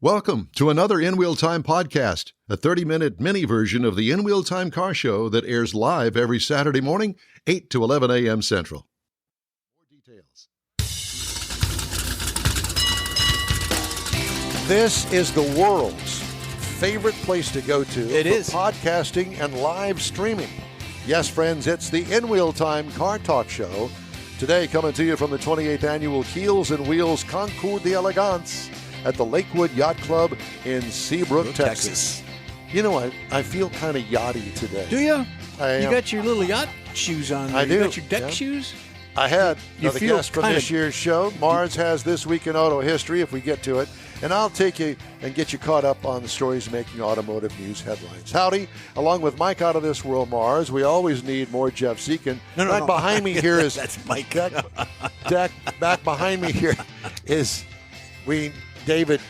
Welcome to another In Wheel Time podcast, a 30-minute mini version of the In Wheel Time car show that airs live every Saturday morning, 8 to 11 a.m. Central. More details. This is the world's favorite place to go to It for is. podcasting and live streaming. Yes, friends, it's the In Wheel Time Car Talk Show. Today, coming to you from the 28th annual Keels Wheels Concours d'Elegance at the Lakewood Yacht Club in Seabrook, Texas. You know, I feel kind of yachty today. Do you? I You am. got your little yacht shoes on. I You do, got your deck yeah. shoes? I had You another feel guest from kinda- this year's show. Mars has This Week in Auto History, if we get to it. And I'll take you and get you caught up on the stories making automotive news headlines. Howdy, along with Mike out of this world, Mars. We always need more Jeff Zekin. No. Behind me here is That's Mike. back behind me here is David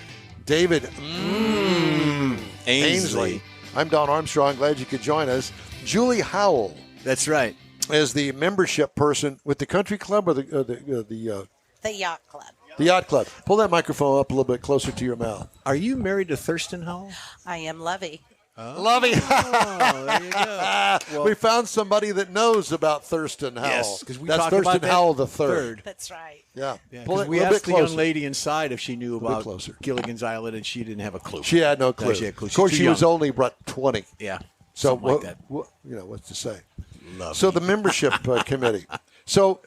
Ainsley. I'm Don Armstrong. Glad you could join us. Julie Howell That's right. is the membership person with the country club or the Yacht Club. The Yacht Club. Pull that microphone up a little bit closer to your mouth. Are you married to Thurston Howell? I am Lovey. Lovey. Oh, there you go. Well, We found somebody that knows about Thurston Howell. yes, because we That's talked Thurston about that Howell the third. That's right. Yeah. Yeah, Pull 'cause it we a little bit asked the closer. young lady inside if she knew bit about closer. Gilligan's Island, and she didn't have a clue. She had no clue. she had clue. Of course, She's she too was young. only about 20. Yeah, So something like that. what's to say? Love So the membership committee. So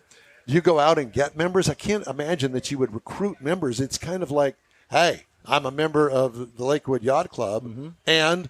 you go out and get members. I can't imagine that you would recruit members. It's kind of like, hey, I'm a member of the Lakewood Yacht Club, Mm-hmm. and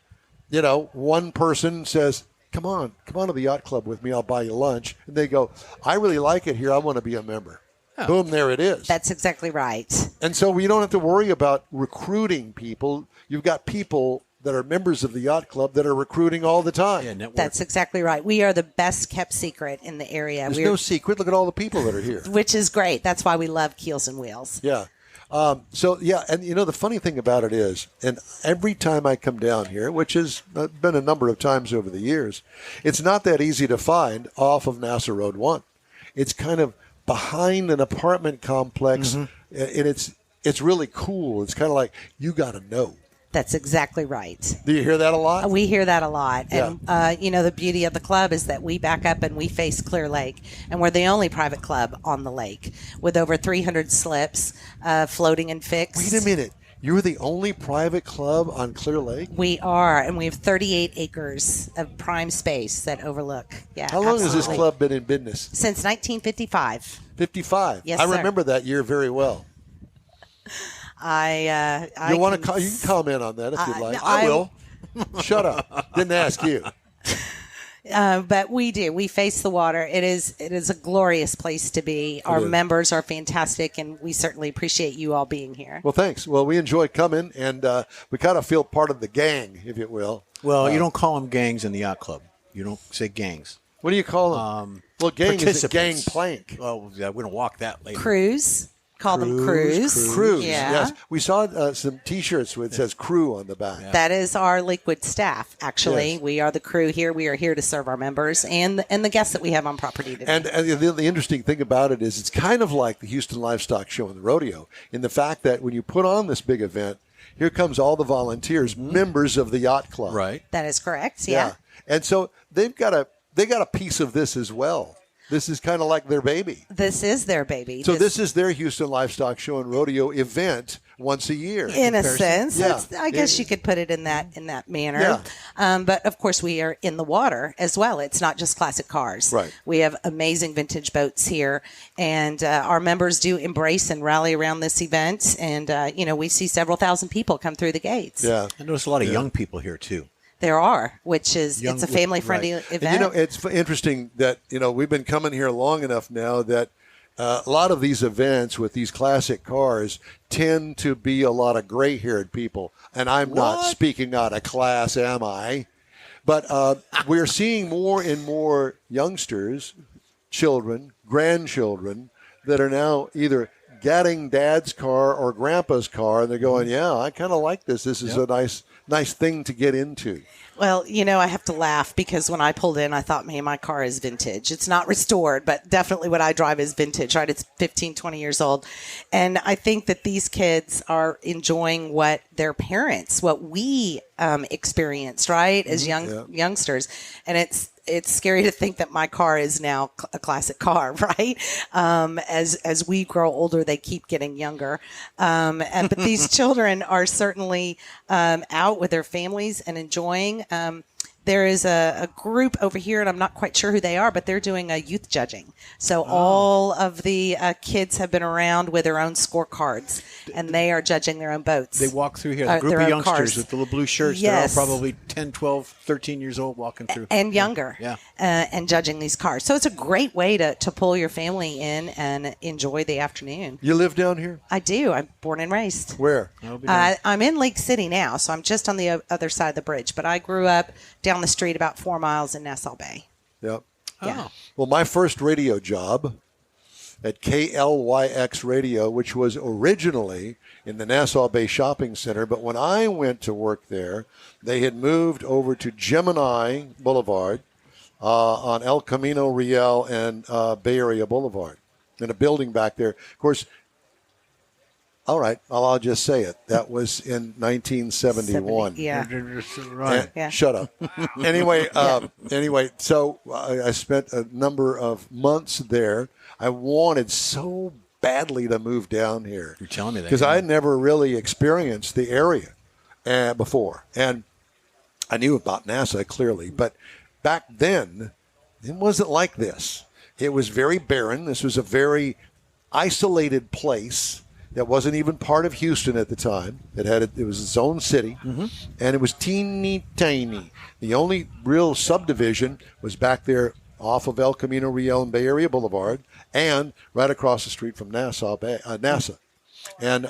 one person says, come on to the yacht club with me. I'll buy you lunch. And they go, I really like it here. I want to be a member. Oh. Boom, there it is. That's exactly right. And so we don't have to worry about recruiting people. You've got people that are members of the yacht club that are recruiting all the time. Yeah, network. That's exactly right. We are the best kept secret in the area. There's no secret. Look at all the people that are here. Which is great. That's why we love Keels and Wheels. Yeah. And the funny thing about it is, and every time I come down here, which has been a number of times over the years, it's not that easy to find off of NASA Road 1. It's kind of behind an apartment complex, and it's really cool. It's kind of like, you got to know. That's exactly right. Do you hear that a lot? We hear that a lot. Yeah. And, the beauty of the club is that we back up and we face Clear Lake. And we're the only private club on the lake with over 300 slips floating and fixed. Wait a minute. You're the only private club on Clear Lake? We are. And we have 38 acres of prime space that overlook. Yeah. How long has this absolutely. club been in business? Since 1955. 55. Yes, I sir. remember that year very well. I You can comment on that if you'd like. I will. Shut up. Didn't ask you. But we do. We face the water. It is a glorious place to be. Our is. members are fantastic, and we certainly appreciate you all being here. Well, thanks. Well, we enjoy coming, and we kind of feel part of the gang, if you will. Well, you don't call them gangs in the yacht club. You don't say gangs. What do you call them? Well, gang is a gang Participants. plank. Well, yeah, we're going to walk that later. Cruise. Call them cruise. Cruise, Yeah. yes. We saw some T-shirts with it says crew on the back. That is our Lakewood staff, actually. Yes. We are the crew here. We are here to serve our members and the guests that we have on property today. And the interesting thing about it is it's kind of like the Houston Livestock Show and the rodeo in the fact that when you put on this big event, here comes all the volunteers, members of the yacht club. Right. That is correct, yeah. And so they got a piece of this as well. This is kind of like their baby. This is their baby. So this is their Houston Livestock Show and Rodeo event once a year. in a sense, Yeah. I guess you could put it in that manner. But of course, we are in the water as well. It's not just classic cars. Right. We have amazing vintage boats here, and our members do embrace and rally around this event. And we see several thousand people come through the gates. Yeah. I notice a lot of young people here, too. There are, which is Young it's a with- family-friendly right. event. And, it's interesting that, we've been coming here long enough now that a lot of these events with these classic cars tend to be a lot of gray-haired people. And I'm not speaking out of class, am I? But we're seeing more and more youngsters, children, grandchildren, that are now either getting Dad's car or Grandpa's car, and they're going, yeah, I kind of like this. This is a nice thing to get into. Well, I have to laugh because when I pulled in, I thought, man, my car is vintage. It's not restored, but definitely what I drive is vintage, right? It's 15, 20 years old. And I think that these kids are enjoying what their parents, what we experienced, right, as youngsters. And it's scary to think that my car is now a classic car, right? As we grow older, they keep getting younger. But these children are certainly out with their families and enjoying. There is a group over here, and I'm not quite sure who they are, but they're doing a youth judging. So all of the kids have been around with their own scorecards, and they are judging their own boats. They walk through here, a group of youngsters cars. with the little blue shirts. Yes. They're all probably 10, 12, 13 years old walking through. And younger. Yeah. And judging these cars. So it's a great way to pull your family in and enjoy the afternoon. You live down here? I do. I'm born and raised. Where? I'm in Lake City now, so I'm just on the other side of the bridge. But I grew up down the street about 4 miles in Nassau Bay. Yep. Yeah. Well, my first radio job at KLYX Radio, which was originally in the Nassau Bay Shopping Center, but when I went to work there, they had moved over to Gemini Boulevard on El Camino Real and Bay Area Boulevard in a building back there. Of course, all right, I'll just say it. That was in 1971. Yeah. And, shut up. Anyway, so I spent a number of months there. I wanted so badly to move down here. You're telling me that. Because I had never really experienced the area before. And I knew about NASA, clearly. But back then, it wasn't like this. It was very barren. This was a very isolated place that wasn't even part of Houston at the time. It was its own city, and it was teeny tiny. The only real subdivision was back there off of El Camino Real and Bay Area Boulevard, and right across the street from NASA. And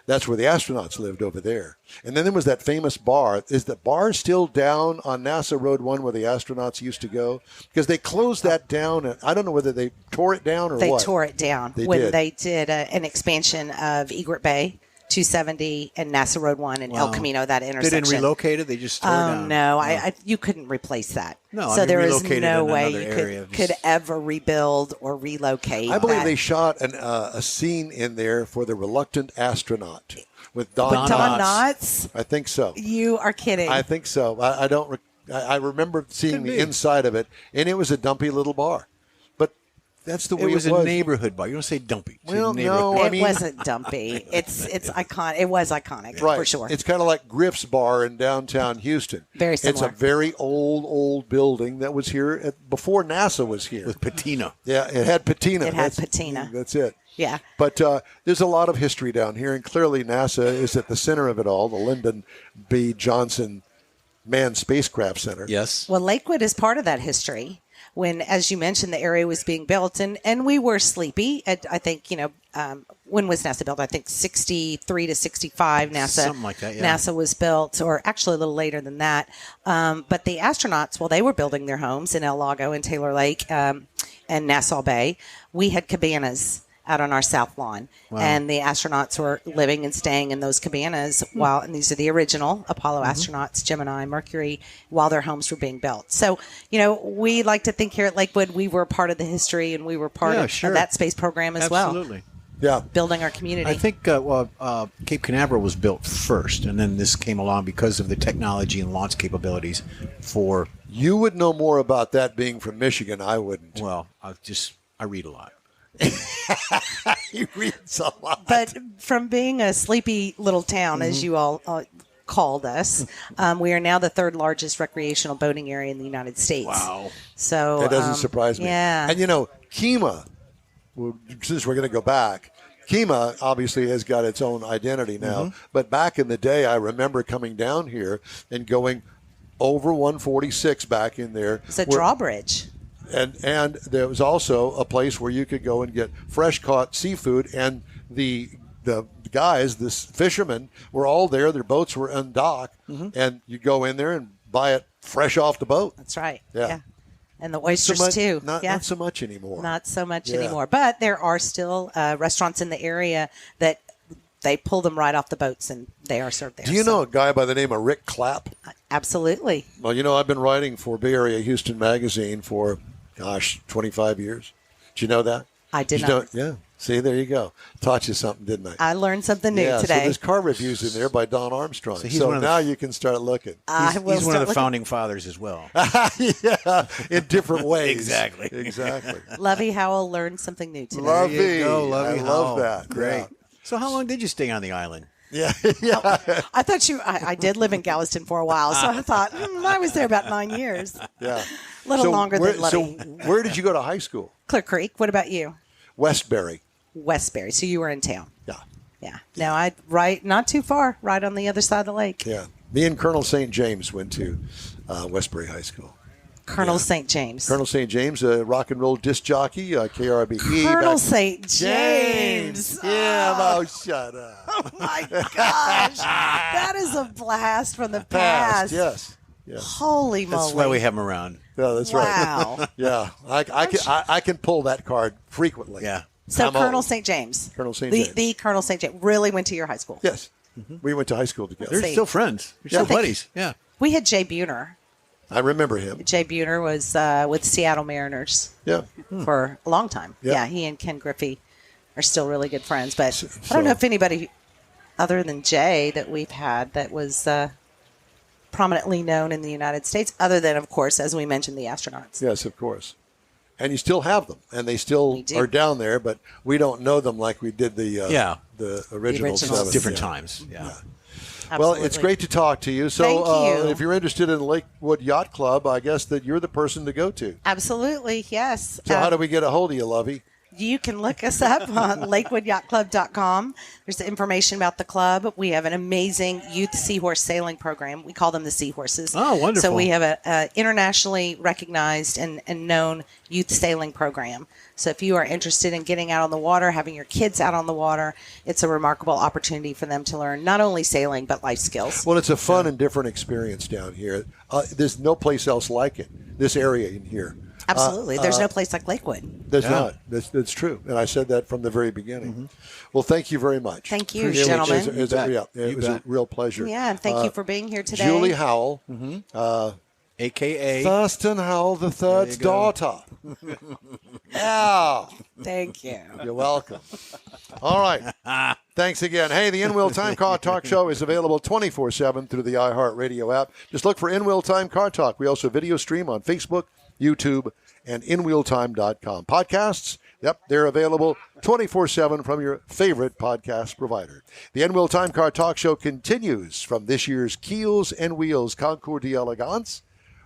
that's where the astronauts lived over there. And then there was that famous bar. Is the bar still down on NASA Road 1 where the astronauts used to go? Because they closed that down. And I don't know whether they tore it down or They what. tore it down when they did an expansion of Egret Bay, 270, and NASA Road 1 and El Camino, that intersection. They didn't relocate it? They just tore it down? No, you couldn't replace that. No, so there is relocated no in way another you area. could ever rebuild or relocate. I believe that. they shot a scene in there for The Reluctant Astronaut with Don Don Knotts. Knotts? I think so. You are kidding. I think so. I remember seeing the inside of it, and it was a dumpy little bar. But that's the way it was. It was a neighborhood bar. You don't say dumpy. Well, no, it wasn't dumpy. It's iconic. It was iconic, right. for sure. It's kind of like Griff's Bar in downtown Houston. Very similar. It's a very old building that was here before NASA was here. With patina. Yeah, it had patina. It had patina. That's it. Yeah. But there's a lot of history down here, and clearly NASA is at the center of it all, the Lyndon B. Johnson Manned Spacecraft Center. Yes. Well, Lakewood is part of that history. When, as you mentioned, the area was being built, and we were sleepy. I think, when was NASA built? I think 63 to 65 NASA. Something like that, yeah. NASA was built, or actually a little later than that. But the astronauts, while they were building their homes in El Lago and Taylor Lake and Nassau Bay, we had cabanas out on our south lawn. Wow. And the astronauts were living and staying in those cabanas and these are the original Apollo astronauts, Gemini, Mercury, while their homes were being built. So, we like to think here at Lakewood, we were part of the history and we were part of that space program as well. Absolutely. Yeah. Building our community. I think Cape Canaveral was built first, and then this came along because of the technology and launch capabilities for... You would know more about that being from Michigan. I wouldn't. Well, I read a lot. He reads a lot. But from being a sleepy little town, as you all called us, we are now the third largest recreational boating area in the United States. Wow. So that doesn't surprise me. Yeah. And Kemah, since we're going to go back, Kemah obviously has got its own identity now. But back in the day, I remember coming down here and going over 146 back in there. It's a drawbridge. And there was also a place where you could go and get fresh caught seafood, and the guys, this fishermen, were all there. Their boats were undocked, and you go in there and buy it fresh off the boat. That's right. Yeah. And the oysters too. Not so much anymore. Not so much anymore. But there are still restaurants in the area that they pull them right off the boats and they are served there. Do you know a guy by the name of Rick Clapp? Absolutely. Well, I've been writing for Bay Area Houston Magazine for, 25 years. Did you know that? I did not. Yeah. See, there you go. Taught you something, didn't I? I learned something new today. So there's car reviews in there by Don Armstrong. So now you can start looking. He's one of the founding fathers as well. Yeah, in different ways. Exactly. Lovey Howell learned something new today. Lovey. There you go, Lovey I Howell. love that. Great. Yeah. So how long did you stay on the island? Yeah. I thought I did live in Galveston for a while, so I thought I was there about 9 years. Yeah. A little longer than Lovey. So where did you go to high school? Clear Creek. What about you? Westbury. Westbury. So you were in town. Yeah. Yeah. Now not too far, right on the other side of the lake. Yeah. Me and Colonel St. James went to Westbury High School. Colonel St. James. Colonel St. James, a rock and roll disc jockey, KRBE. Colonel St. James. Yeah, oh, shut up. Oh, my gosh. That is a blast from the past. Yes. Holy moly. That's why we have him around. Yeah, that's wow. right. Yeah, I can pull that card frequently. Yeah. So Colonel old. St. James. Colonel St. James. The Colonel St. James really went to your high school. Yes. We went to high school together. They're still friends. They're still buddies. Yeah. We had Jay Buhner. I remember him. Jay Buhner was with Seattle Mariners for a long time. Yeah, he and Ken Griffey are still really good friends. But I don't know if anybody other than Jay that we've had that was prominently known in the United States, other than, of course, as we mentioned, the astronauts. Yes, of course. And you still have them, and they still are down there, but we don't know them like we did the original seven. Different times. Yeah. Well, it's great to talk to you. So Thank you. If you're interested in Lakewood Yacht Club, I guess that you're the person to go to. Absolutely, yes. So how do we get a hold of you, Lovey? You can look us up on lakewoodyachtclub.com. There's information about the club. We have an amazing youth seahorse sailing program. We call them the Seahorses. Oh, wonderful. So we have an internationally recognized and known youth sailing program. So if you are interested in getting out on the water, having your kids out on the water, it's a remarkable opportunity for them to learn not only sailing, but life skills. Well, it's a fun and different experience down here. There's no place else like it, this area in here. Absolutely. There's no place like Lakewood. There's not. That's true. And I said that from the very beginning. Mm-hmm. Well, thank you very much. Thank you, gentlemen. It was a real pleasure. Yeah, and thank you for being here today. Julie Howell. A.K.A. Thurston Howell III's daughter. Yeah. Thank you. You're welcome. All right. Thanks again. Hey, the In-Wheel Time Car Talk Show is available 24/7 through the iHeartRadio app. Just look for In-Wheel Time Car Talk. We also video stream on Facebook, YouTube, and inwheeltime.com. Podcasts, they're available 24/7 from your favorite podcast provider. The In-Wheel Time Car Talk Show continues from this year's Keels Wheels Concours d'Elegance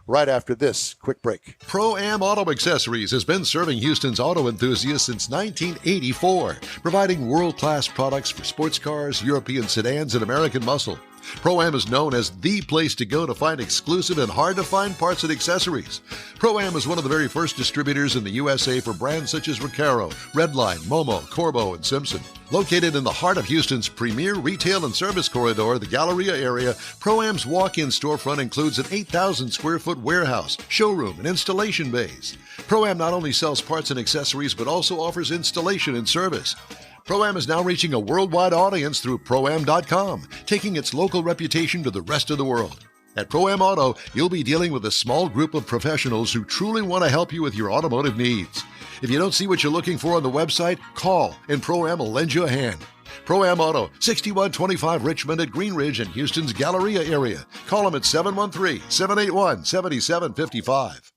right after this quick break. Pro-Am Auto Accessories has been serving Houston's auto enthusiasts since 1984, providing world-class products for sports cars, European sedans, and American muscle. Pro-Am is known as the place to go to find exclusive and hard-to-find parts and accessories. Pro-Am is one of the very first distributors in the USA for brands such as Recaro, Redline, Momo, Corbo, and Simpson. Located in the heart of Houston's premier retail and service corridor, the Galleria area, Pro-Am's walk-in storefront includes an 8,000-square-foot warehouse, showroom, and installation bays. Pro-Am not only sells parts and accessories, but also offers installation and service. Pro-Am is now reaching a worldwide audience through Pro-Am.com, taking its local reputation to the rest of the world. At Pro-Am Auto, you'll be dealing with a small group of professionals who truly want to help you with your automotive needs. If you don't see what you're looking for on the website, call and Pro-Am will lend you a hand. Pro-Am Auto, 6125 Richmond at Green Ridge in Houston's Galleria area. Call them at 713-781-7755.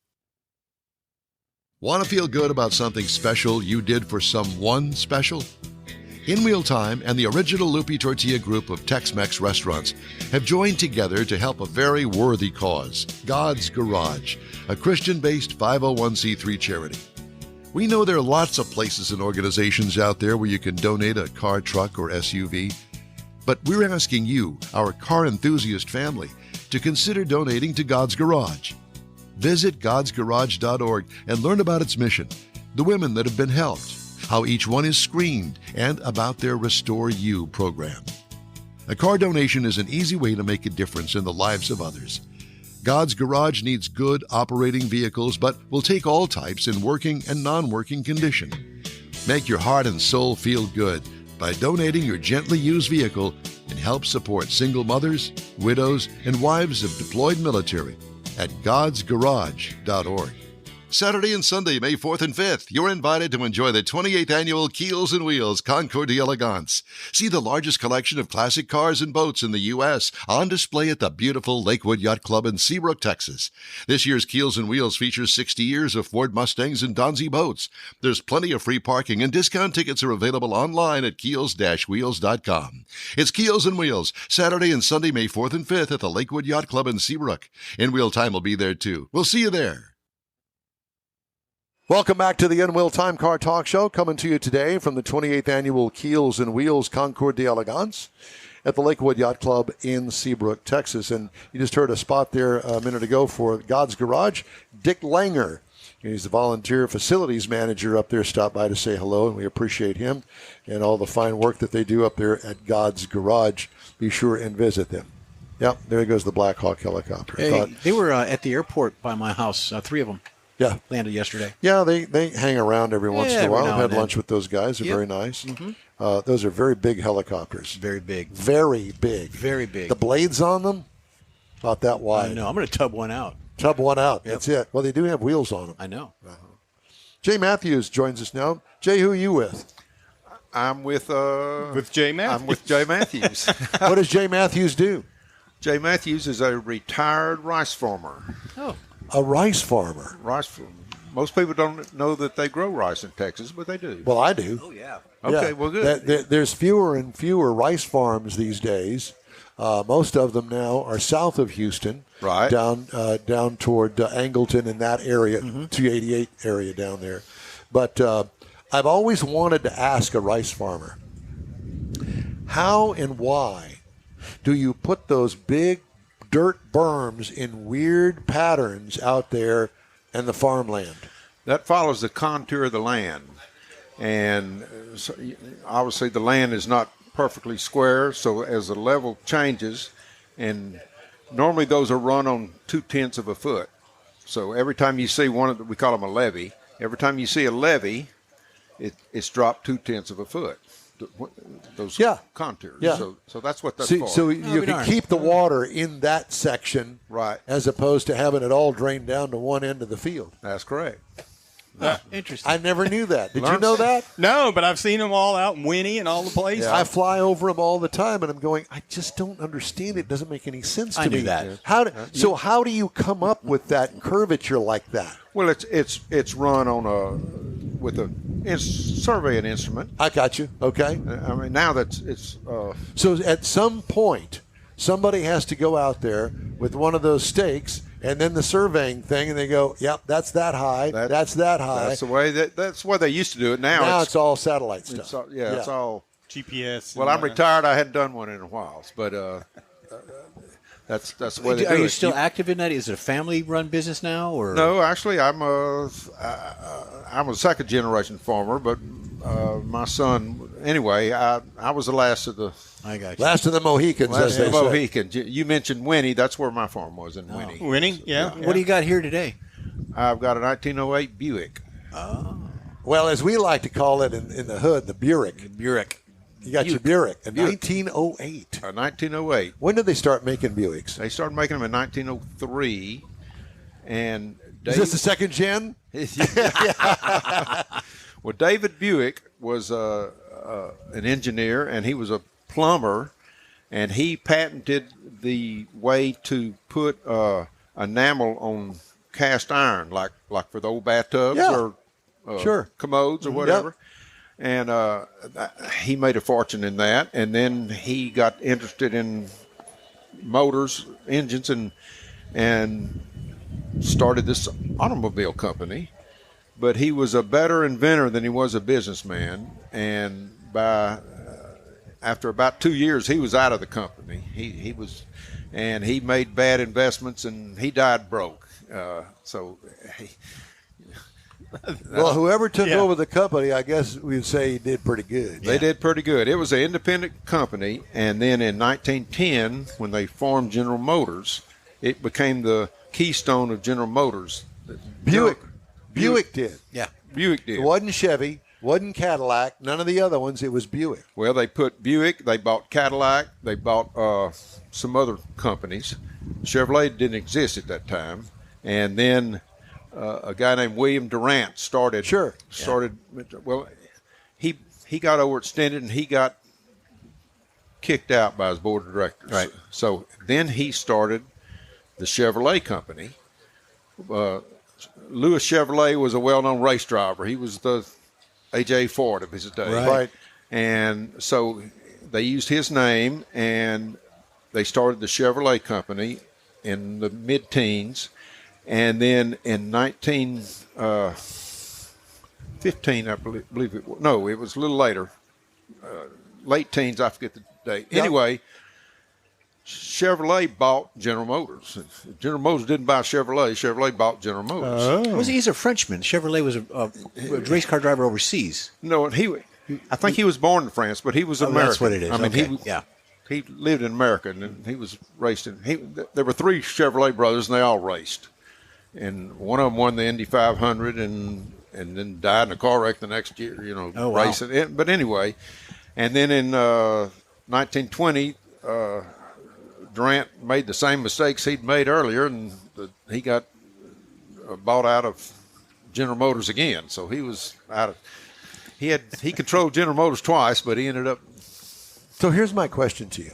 Want to feel good about something special you did for someone special? In-Wheel Time and the original Lupi Tortilla group of Tex-Mex restaurants have joined together to help a very worthy cause, God's Garage, a Christian-based 501c3 charity. We know there are lots of places and organizations out there where you can donate a car, truck, or SUV, but we're asking you, our car enthusiast family, to consider donating to God's Garage. Visit godsgarage.org and learn about its mission, the women that have been helped, how each one is screened, and about their Restore You program. A car donation is an easy way to make a difference in the lives of others. God's Garage needs good operating vehicles, but will take all types in working and non-working condition. Make your heart and soul feel good by donating your gently used vehicle and help support single mothers, widows, and wives of deployed military at godsgarage.org. Saturday and Sunday, May 4th and 5th, you're invited to enjoy the 28th annual Keels Wheels Concours d'Elegance. See the largest collection of classic cars and boats in the U.S. on display at the beautiful Lakewood Yacht Club in Seabrook, Texas. This year's Keels Wheels features 60 years of Ford Mustangs and Donzi boats. There's plenty of free parking, and discount tickets are available online at keels-wheels.com. It's Keels Wheels, Saturday and Sunday, May 4th and 5th at the Lakewood Yacht Club in Seabrook. In Wheel Time will be there, too. We'll see you there. Welcome back to the In-Wheel Time Car Talk Show, coming to you today from the 28th annual Keels Wheels Concours d'Elegance at the Lakewood Yacht Club in Seabrook, Texas. And you just heard a spot there a minute ago for God's Garage. Dick Langer, he's the volunteer facilities manager up there, stopped by to say hello, and we appreciate him and all the fine work that they do up there at God's Garage. Be sure and visit them. Yep, there goes the Black Hawk helicopter. Hey, they were at the airport by my house, 3 of them. Yeah. Landed yesterday. Yeah, they hang around every once in a while. I've had lunch then. with those guys. They're very nice. Mm-hmm. Those are very big helicopters. Very big. Very big. Very big. The blades on them, about that wide. I know. I'm going to tub one out. Tub one out. Yep. That's it. Well, they do have wheels on them. I know. Jay Matthews joins us now. Jay, who are you with? I'm with Jay Matthews. I'm with Jay Matthews. What does Jay Matthews do? Jay Matthews is a retired rice farmer. Oh. A rice farmer. Most people don't know that they grow rice in Texas, but they do. Well, I do. Oh, yeah. Okay, well, good. There's fewer and fewer rice farms these days. Most of them now are south of Houston, right? Down toward Angleton and that area, 288 area down there. But I've always wanted to ask a rice farmer, how and why do you put those big dirt berms in weird patterns out there in the farmland? That follows the contour of the land. And so obviously the land is not perfectly square, so as the level changes, and normally those are run on 0.2 of a foot. So every time you see one of the, we call them a levee, every time you see a levee, it's dropped 0.2 of a foot. Those contours. Yeah. So that's what that's for. So you can keep the water in that section, right, as opposed to having it all drained down to one end of the field. That's correct. Interesting. I never knew that. Did you know that? No, but I've seen them all out in Winnie and all the places. I fly over them all the time, and I'm going, I just don't understand it. It doesn't make any sense to me. I knew that. How do you come up with that curvature like that? Well, it's run on with a surveying instrument. I got you. Okay. I mean, now it's. So at some point, somebody has to go out there with one of those stakes and then the surveying thing, and they go, "Yep, that's that high. That's that high." That's the way that's why they used to do it. Now it's all satellite stuff. It's all, it's all GPS. Well, I'm retired. I hadn't done one in a while, but that's the way they do it. Are you still active in that? Is it a family-run business now, or no? Actually, I'm a second-generation farmer, but my son. Anyway, I was the last of the. I got you. Last of the Mohicans, as they say. Mohicans. You mentioned Winnie. That's where my farm was in Winnie. Winnie, yeah. What do you got here today? I've got a 1908 Buick. Oh. Well, as we like to call it in the hood, the Buick. Buick. You got your Buick. In 1908. 1908. When did they start making Buicks? They started making them in 1903. And is this the second gen? Well, David Buick was an engineer, and he was a plumber, and he patented the way to put enamel on cast iron, like for the old bathtubs or commodes or whatever. Yep. And he made a fortune in that, and then he got interested in motors, engines, and started this automobile company. But he was a better inventor than he was a businessman, and after about 2 years, he was out of the company. He made bad investments, and he died broke. Well, whoever took over the company, I guess we'd say he did pretty good. They did pretty good. It was an independent company, and then in 1910, when they formed General Motors, it became the keystone of General Motors. Buick did. Yeah. Buick did. It wasn't Chevy, wasn't Cadillac, none of the other ones. It was Buick. Well, they put Buick, they bought Cadillac, they bought some other companies. Chevrolet didn't exist at that time. And then a guy named William Durant started. Sure. Well, he got overextended and he got kicked out by his board of directors. Right. So then he started the Chevrolet company. Louis Chevrolet was a well-known race driver. He was the A.J. Ford of his day. Right. And so they used his name, and they started the Chevrolet company in the mid-teens. And then in 1915, I believe it was. No, it was a little later. Late teens, I forget the date. Yep. Anyway, Chevrolet bought General Motors. General Motors didn't buy Chevrolet. Chevrolet bought General Motors. He's a Frenchman. Chevrolet was a race car driver overseas. No, I think he was born in France, but he was American. That's what it is. I mean, Okay. he lived in America, and he was raced in. There were 3 Chevrolet brothers, and they all raced. And one of them won the Indy 500, and then died in a car wreck the next year. Wow. Racing. But anyway, and then in 1920. Durant made the same mistakes he'd made earlier, and he got bought out of General Motors again. So he was out of. He controlled General Motors twice, but he ended up. So here's my question to you.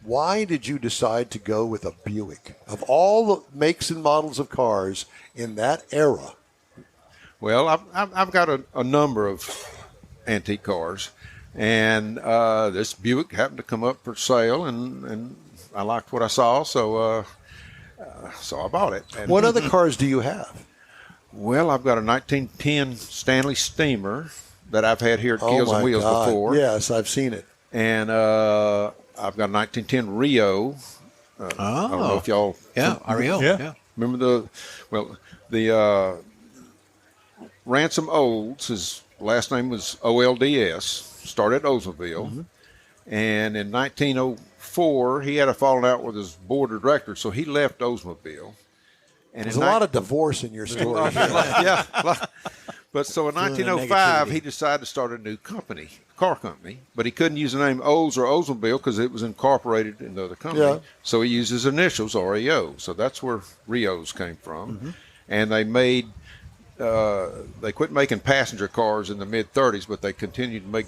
Why did you decide to go with a Buick? Of all the makes and models of cars in that era. Well, I've got a number of antique cars, and this Buick happened to come up for sale, and I liked what I saw, so I bought it. And, What other cars do you have? Well, I've got a 1910 Stanley Steamer that I've had here at Keels my Wheels God. before. Yes, I've seen it. And I've got a 1910 Rio. I don't know if y'all REO. Yeah. remember the Ransom Olds. His last name was OLDS. Started at Oldsmobile, and in 1904 he had a falling out with his board of directors, so he left Oldsmobile. And There's a lot of divorce in your story. yeah. But so in 1905, he decided to start a new car company, but he couldn't use the name Olds or Oldsmobile because it was incorporated in the other company. Yeah. So he used his initials, REO. So that's where Rios came from. And they made, they quit making passenger cars in the mid-30s, but they continued to make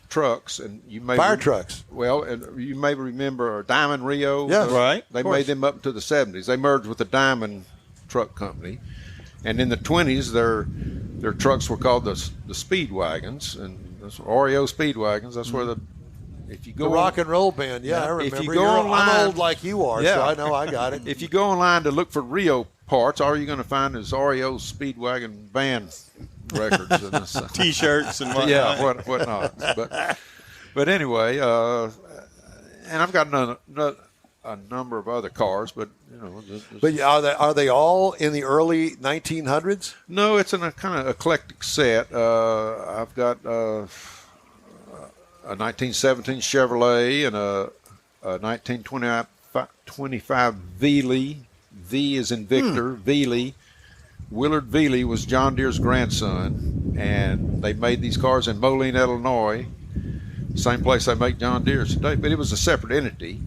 trucks. And you may Fire trucks. Well, and you may remember Diamond Rio. Yes. Right. They made them up into the 70s. They merged with the Diamond Truck Company. And in the 20s, their trucks were called the Speed Wagons, and that's REO Speed Wagons. That's where if you go The rock and roll band. Yeah, I remember. If you go online, I'm old like you are, Yeah. so I know I got it. if you go online to look for Rio parts, all you're going to find is REO Speedwagon band records and this, T-shirts and whatnot. yeah, whatnot. But anyway, and I've got a number of other cars, but But are they all in the early 1900s? No, it's in a kind of eclectic set. I've got a 1917 Chevrolet and a 1925 Veely. V is in Victor. Veely. Willard Veely was John Deere's grandson, and they made these cars in Moline, Illinois, same place they make John Deere's today, but it was a separate entity,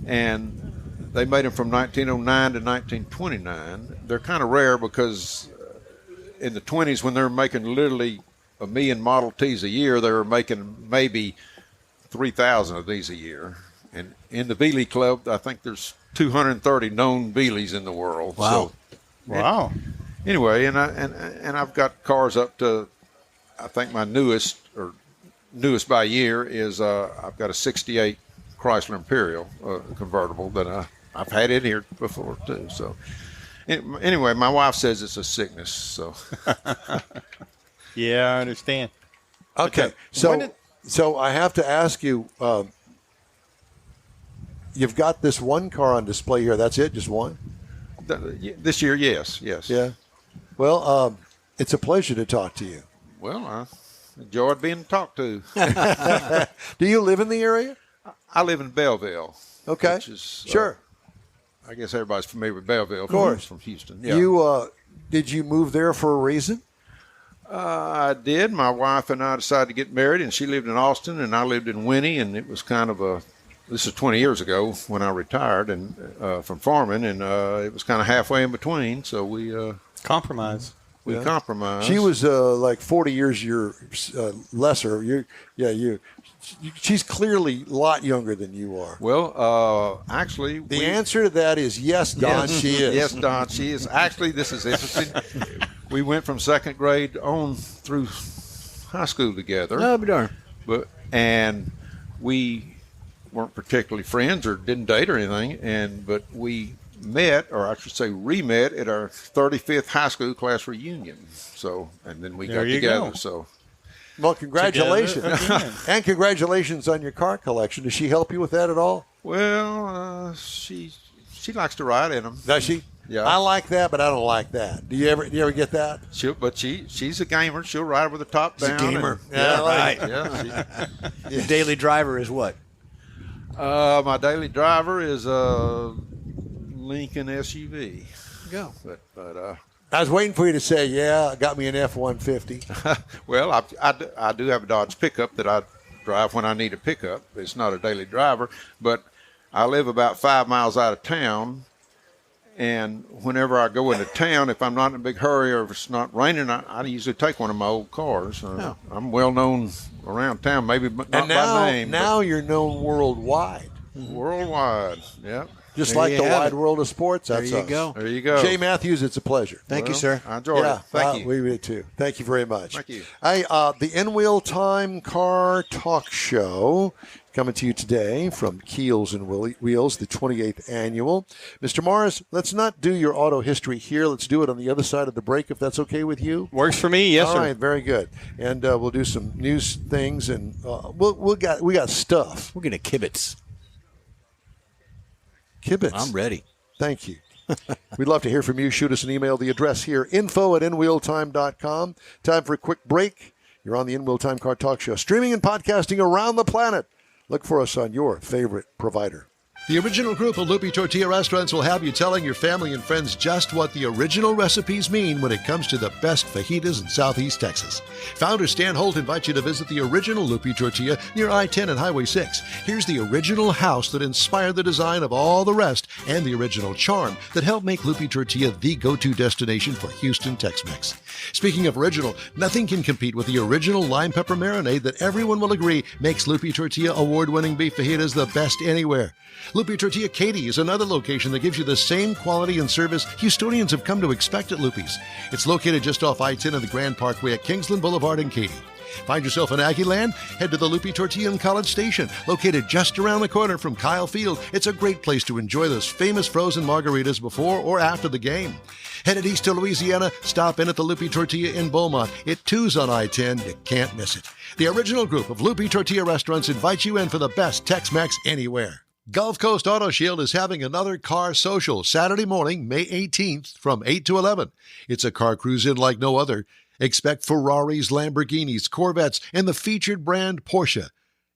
and they made them from 1909 to 1929. They're kind of rare because in the 20s, when they were making literally 1 million Model Ts a year, they were making maybe 3,000 of these a year. And in the Veely Club, I think there's 230 known Veelys in the world. Wow. So, Wow. anyway, and I've got cars up to, I think my newest by year is I've got a 68 Chrysler Imperial convertible that I've had in here before too. So anyway, my wife says it's a sickness. So Yeah, I understand. Okay, so I have to ask you. You've got this one car on display here. That's it, just one. this year, yes. Yeah. Well, it's a pleasure to talk to you. Well, I enjoyed being talked to. Do you live in the area? I live in Belleville. Okay. Which is, Sure. I guess everybody's familiar with Belleville. Of course. From Houston. Yeah. Did you move there for a reason? I did. My wife and I decided to get married, and she lived in Austin, and I lived in Winnie, and it was kind of this is 20 years ago when I retired and from farming, and it was kind of halfway in between, so we Compromise. compromised. She was like 40 years lesser. She's clearly a lot younger than you are. Well, actually, The answer to that is yes, Don, she is. Yes, Don, she is. Actually, this is interesting. We went from second grade on through high school together. Oh, be darn. And we weren't particularly friends or didn't date or anything. But we met, or I should say re-met, at our 35th high school class reunion. So, and then we There got you together. go. So, Well, congratulations. Together again. And congratulations on your car collection. Does she help you with that at all? well, she likes to ride in them. Does she? Yeah. I like that, but I don't like that. Do you ever get that? She's a gamer. She'll ride with the top down. gamer. and- Yeah, I like right. Yeah. Your daily driver is what? My daily driver is a Lincoln SUV. Go. But I was waiting for you to say, yeah, got me an F-150. well, I do have a Dodge pickup that I drive when I need a pickup. It's not a daily driver, but I live about 5 miles out of town. And whenever I go into town, if I'm not in a big hurry or if it's not raining, I usually take one of my old cars. I'm well known around town, maybe not And by name. now you're known worldwide. but worldwide. Yep. Just There like you the have wide it. world of sports. That's There you us. go. There you go. Jay Matthews, it's a pleasure. Thank you, Well, sir. I enjoyed it. Thank you. We did too. Thank you very much. Thank you. The In-Wheel Time Car Talk Show coming to you today from Keels Wheels, the 28th annual. Mr. Morris, let's not do your auto history here. Let's do it on the other side of the break, if that's okay with you. Works for me. Yes, All sir. right, very good. And we'll do some news things, and we got stuff. We're going to kibitz. Kibitz. I'm ready. Thank you. We'd love to hear from you. Shoot us an email. The address here, info@inwheeltime.com. Time for a quick break. You're on the In-Wheel Time Car Talk Show, streaming and podcasting around the planet. Look for us on your favorite provider. The original group of Loopy Tortilla restaurants will have you telling your family and friends just what the original recipes mean when it comes to the best fajitas in Southeast Texas. Founder Stan Holt invites you to visit the original Loopy Tortilla near I-10 and Highway 6. Here's the original house that inspired the design of all the rest and the original charm that helped make Loopy Tortilla the go-to destination for Houston Tex-Mex. Speaking of original, nothing can compete with the original lime pepper marinade that everyone will agree makes Loopy Tortilla award-winning beef fajitas the best anywhere. Loopy Tortilla Katy is another location that gives you the same quality and service Houstonians have come to expect at Loopy's. It's located just off I-10 and the Grand Parkway at Kingsland Boulevard in Katy. Find yourself in Aggieland? Head to the Loopy Tortilla in College Station, located just around the corner from Kyle Field. It's a great place to enjoy those famous frozen margaritas before or after the game. Headed east to Louisiana, stop in at the Loopy Tortilla in Beaumont. It too's on I-10. You can't miss it. The original group of Loopy Tortilla restaurants invites you in for the best Tex-Mex anywhere. Gulf Coast Auto Shield is having another car social Saturday morning, May 18th from 8 to 11. It's a car cruise-in like no other. Expect Ferraris, Lamborghinis, Corvettes, and the featured brand Porsche.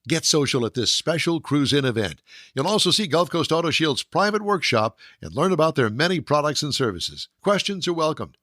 Get social at this special cruise-in event. You'll also see Gulf Coast Auto Shield's private workshop and learn about their many products and services. Questions are welcomed.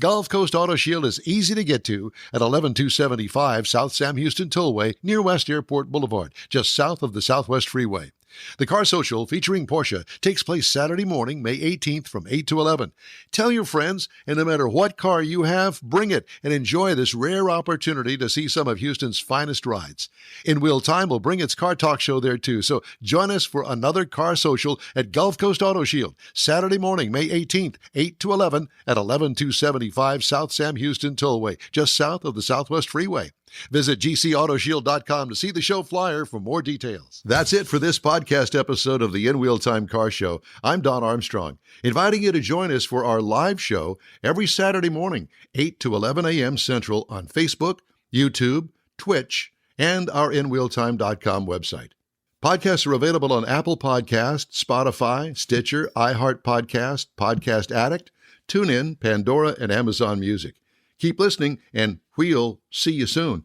Gulf Coast Auto Shield is easy to get to at 11275 South Sam Houston Tollway near West Airport Boulevard, just south of the Southwest Freeway. The Car Social featuring Porsche takes place Saturday morning, May 18th from 8 to 11. Tell your friends, and no matter what car you have, bring it and enjoy this rare opportunity to see some of Houston's finest rides. In-Wheel Time will bring its Car Talk show there too, so join us for another Car Social at Gulf Coast Auto Shield, Saturday morning, May 18th, 8 to 11 at 11275 South Sam Houston Tollway, just south of the Southwest Freeway. Visit gcautoshield.com to see the show flyer for more details. That's it for this podcast episode of the In-Wheel Time Car Show. I'm Don Armstrong, inviting you to join us for our live show every Saturday morning, 8 to 11 a.m. Central on Facebook, YouTube, Twitch, and our InWheelTime.com website. Podcasts are available on Apple Podcasts, Spotify, Stitcher, iHeart Podcast, Podcast Addict, TuneIn, Pandora, and Amazon Music. Keep listening, and we'll see you soon.